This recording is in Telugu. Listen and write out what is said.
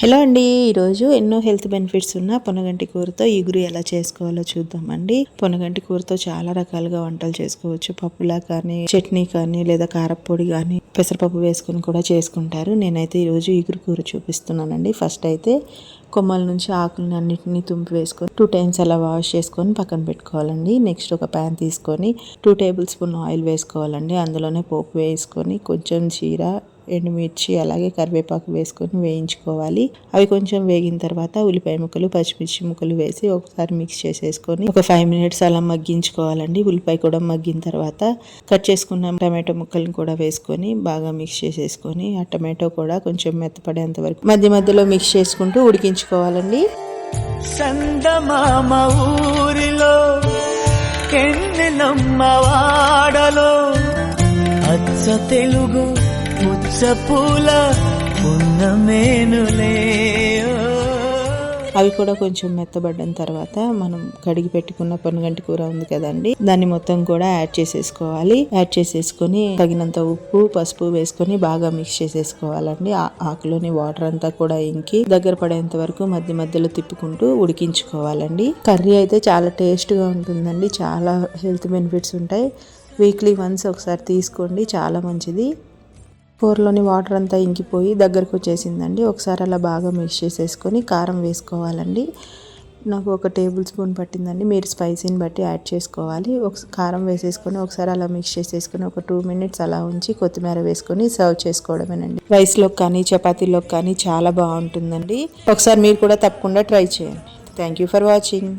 హలో అండి, ఈరోజు ఎన్నో హెల్త్ బెనిఫిట్స్ ఉన్న పొనగంటి కూరతో ఇగురు ఎలా చేసుకోవాలో చూద్దామండి. పొనగంటి కూరతో చాలా రకాలుగా వంటలు చేసుకోవచ్చు. పప్పులా కానీ, చట్నీ కానీ, లేదా కారపొడి కానీ, పెసరపప్పు వేసుకుని కూడా చేసుకుంటారు. నేనైతే ఈరోజు ఇగురు కూర చూపిస్తున్నానండి. ఫస్ట్ అయితే కొమ్మల నుంచి ఆకులను అన్నింటినీ తుంపి వేసుకొని 2 టైమ్స్ అలా వాష్ చేసుకొని పక్కన పెట్టుకోవాలండి. నెక్స్ట్ ఒక ప్యాన్ తీసుకొని 2 టేబుల్ స్పూన్ ఆయిల్ వేసుకోవాలండి. అందులోనే పోపు వేసుకొని కొంచెం జీర, ఎండుమిర్చి, అలాగే కరివేపాకు వేసుకొని వేయించుకోవాలి. అవి కొంచెం వేగిన తర్వాత ఉల్లిపాయ ముక్కలు, పచ్చిమిర్చి ముక్కలు వేసి ఒకసారి మిక్స్ చేసేసుకొని ఒక 5 మినిట్స్ అలా మగ్గించుకోవాలండి. ఉల్లిపాయ కూడా మగ్గిన తర్వాత కట్ చేసుకున్న టమాటో ముక్కలను కూడా వేసుకొని బాగా మిక్స్ చేసేసుకొని ఆ టమాటో కూడా కొంచెం మెత్తపడేంత వరకు మధ్య మధ్యలో మిక్స్ చేసుకుంటూ ఉడికించుకోవాలండి. సందమామ ఊరిలో కెన్నెలమ్మ వాడలో అచ్చ తెలుగు ముచ్చ పూల ఉన్నమేనులే. అవి కూడా కొంచెం మెత్తబడ్డిన తర్వాత మనం కడిగి పెట్టుకున్న పొనగంటి కూర ఉంది కదండి, దాన్ని మొత్తం కూడా యాడ్ చేసేసుకోవాలి. యాడ్ చేసేసుకొని తగినంత ఉప్పు, పసుపు వేసుకొని బాగా మిక్స్ చేసేసుకోవాలండి. ఆకులోని వాటర్ అంతా కూడా ఇంకి దగ్గర పడేంత వరకు మధ్య మధ్యలో తిప్పుకుంటూ ఉడికించుకోవాలండి. కర్రీ అయితే చాలా టేస్ట్గా ఉంటుందండి. చాలా హెల్త్ బెనిఫిట్స్ ఉంటాయి. వీక్లీ వన్స్ ఒకసారి తీసుకోండి, చాలా మంచిది. కూరలోని వాటర్ అంతా ఇంకిపోయి దగ్గరకు వచ్చేసిందండి. ఒకసారి అలా బాగా మిక్స్ చేసేసుకొని కారం వేసుకోవాలండి. నాకు 1 టేబుల్ స్పూన్ పట్టిందండి. మీరు స్పైసీని బట్టి యాడ్ చేసుకోవాలి. కారం వేసేసుకొని ఒకసారి అలా మిక్స్ చేసేసుకొని ఒక 2 మినిట్స్ అలా ఉంచి కొత్తిమీర వేసుకొని సర్వ్ చేసుకోవడమేనండి. రైస్లోకి కానీ, చపాతీలోకి కానీ చాలా బాగుంటుందండి. ఒకసారి మీరు కూడా తప్పకుండా ట్రై చేయండి. Thank you for watching.